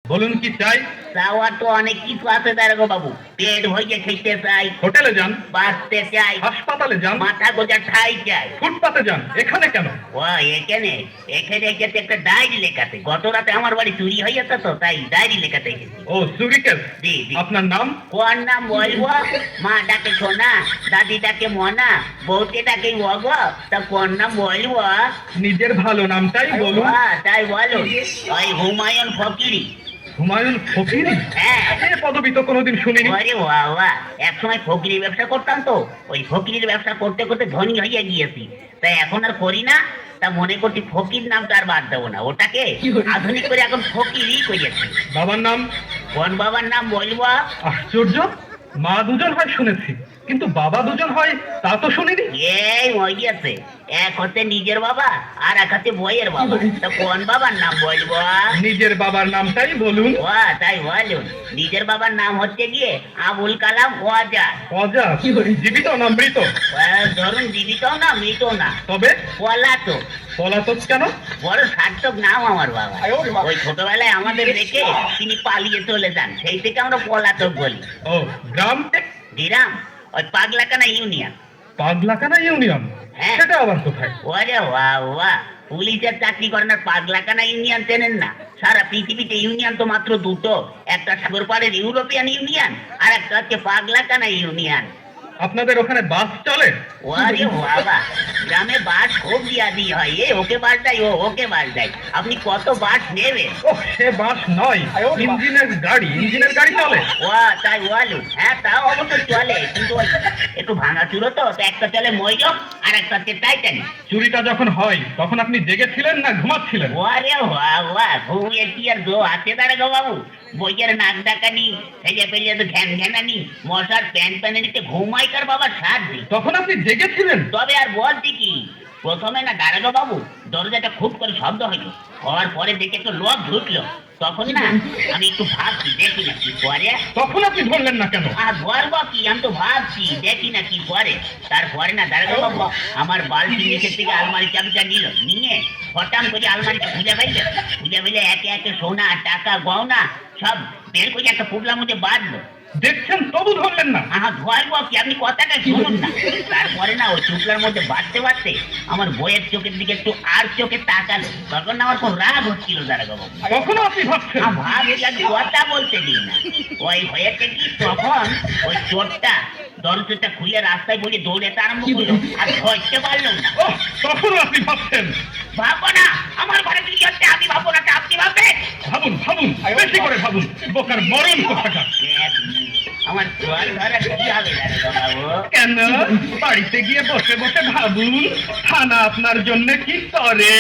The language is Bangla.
বলুন কি চাই? চাওয়া তো অনেক কিছু আছে দারোগা বাবু। পেট ভরিয়ে খেতে চাই, হোটেলে যান, বাঁচতে চাই, হাসপাতালে যান, মাথা গোজা ঠাই চাই। ফুটপাতে যান, এখানে কেন? ও এখানে এখানে এসেছে একটা ডায়েরি লেখাতে। গত রাতে আমার বাড়ি চুরি হয়েছে তো, তাই ডায়েরি লেখাতে এসেছি। ও চুরি কেস। জি জি। আপনার নাম? কোন নাম বলবো? মা ডাকে সোনা, দাদি ডাকে মনা, বউকে ডাকে অগ, তা কোন নাম বলবো? নিজের ভালো নামটাই বলুন। তাই বলো। ওই হুমায়ুন ফকিরি। হুমায়ুন ফকিরি? হ্যাঁ। এ পদবি তো কোনোদিন শুনিনি। আরে বাবা, এক সময় ফকিরি ব্যবসা করতাম তো, ওই ফকিরির ব্যবসা করতে করতে ধনী হয়ে গিয়েছি, তাই এখন আর করি না। তা মনে করছি ফকির নামটা আর বাদ দেবো না, ওটাকে আধুনিক করে এখন ফকিরই করেছি। বাবার নাম? কোন বাবার নাম বলবো? আশ্চর্য, মা দুজন হয় শুনেছি, কিন্তু বাবা দুজন হয় তা তো শুনিনি। এই হইয়াছে, এক হচ্ছে নিজের বাবা আর এক হচ্ছে বইয়ের বাবা। তা কোন বাবার নাম বলবো? নিজের বাবার নামটাই বলুন। ও তাই বলুন। নিজের বাবার নাম হচ্ছে গিয়ে আবুল কালাম ওয়াজা। অজা? জীবিত না মৃত? ধরুন জীবিত না মৃত না, তবে পলাতক। পলাতক কেন? বড় সার্থক নাম আমার বাবা। ওই ছোটবেলায় আমাদের রেখে তিনি পালিয়ে চলে যান, সেই থেকে আমরা পলাতক বলি। ও গ্রাম? গ্রাম ওই পাগলাকানা ইউনিয়ন। পাগলাকানা ইউনিয়ন? হ্যাঁ। সেটা আবার কোথায়? ওরে বাবা, পুলিশের চাকরি করেন আর পাগলাকানা ইউনিয়ন চেনেন না? সারা পৃথিবীতে ইউনিয়ন তো মাত্র দুটো, একটা সাগর পাড়ের ইউরোপিয়ান ইউনিয়ন আর একটা হচ্ছে পাগলাকানা ইউনিয়ন। আপনাদের ওখানে বাস চলে? ওরে বাবা, গ্রামে বাস খুব দিয়াদি হয়। ওকে বাস দেয়, ওকে বাস দেয়। আপনি কত বাস নেবেন? ও সে বাস নয়, ইঞ্জিনের গাড়ি। ইঞ্জিনের গাড়ি চলে? ও তাই বলো। হ্যাঁ তাও অবশ্য চলে, কিন্তু ওই একটু ভাঙাচুরো তো, একটা চলে ময়ূর আর একটা হচ্ছে টাইটানিক। চুরিটা যখন হয় তখন আপনি জেগেছিলেন না ঘুমাচ্ছিলেন? ওরে বাবা, ঘুমিয়ে কি আর গো আছে দাঁড়াগো বাবু? বইয়ের নাক ডাকানি, ফেলে ফেলে তো ঘ্যান ঘ্যানানি, মশার প্যান প্যানে ঘুমাইকার বাবা সাত দিন। তখন আপনি জেগেছিলেন? তবে আর বলছি কি, প্রথমে না দাঁড়াগো বাবু দরজাটা খুব করে শব্দ হইলো, হওয়ার পরে দেখে একটু লোক ঢুকলো, তখন না আমি একটু ভাবছি দেখি না কি পরে। তখন আপনি ধরলেন না কেন? আর ধরবো কি, আমি তো ভাবছি দেখি না কি পরে। তারপরে না দাঁড়াগো বাবু আমার বালতি নিচের থেকে আলমারি চাবিটা নিয়ে হঠাৎ করে আলমারিটা খুঁজে ফেলে একে একে সোনা টাকা গহনা সব বের করে একটা পুটলার মধ্যে বাঁধলো। দেখছেন তবু ধরলেন না? ধরবো কি, আপনি কথাটা শুনুন না। তারপরে না ওই চুপলার মধ্যে বাঁধতে আমার বইয়ের চোখের দিকে একটু আর চোখে তাকালো, তখন না আমার খুব রাগ হচ্ছিল দাঁড়াগো বাবু। তখনও আপনি ভাবছেন? ভাবছি, আমি কথা বলতে দিই না। ওই হয়েছে কি, তখন ওই চোরটা দরজাটা খুলে রাস্তায় বলে দৌড়েতে আরম্ভ করলো, আর ধরতে পারলো না। ও তখনও আপনি ভাবছেন? ভাববো না, আমার ঘরে কি হচ্ছে আমি ভাববো না, আপনি ভাববেন? ভাবুন ভাবুন, বেশি করে ভাবুন, বোকার মরণ কোথাকার। আমার জোয়ার ধরা কি হবে দাঁড়াগো বাবু? কেন? বাড়িতে গিয়ে বসে বসে ভাবুন, থানা আপনার জন্য কি করে।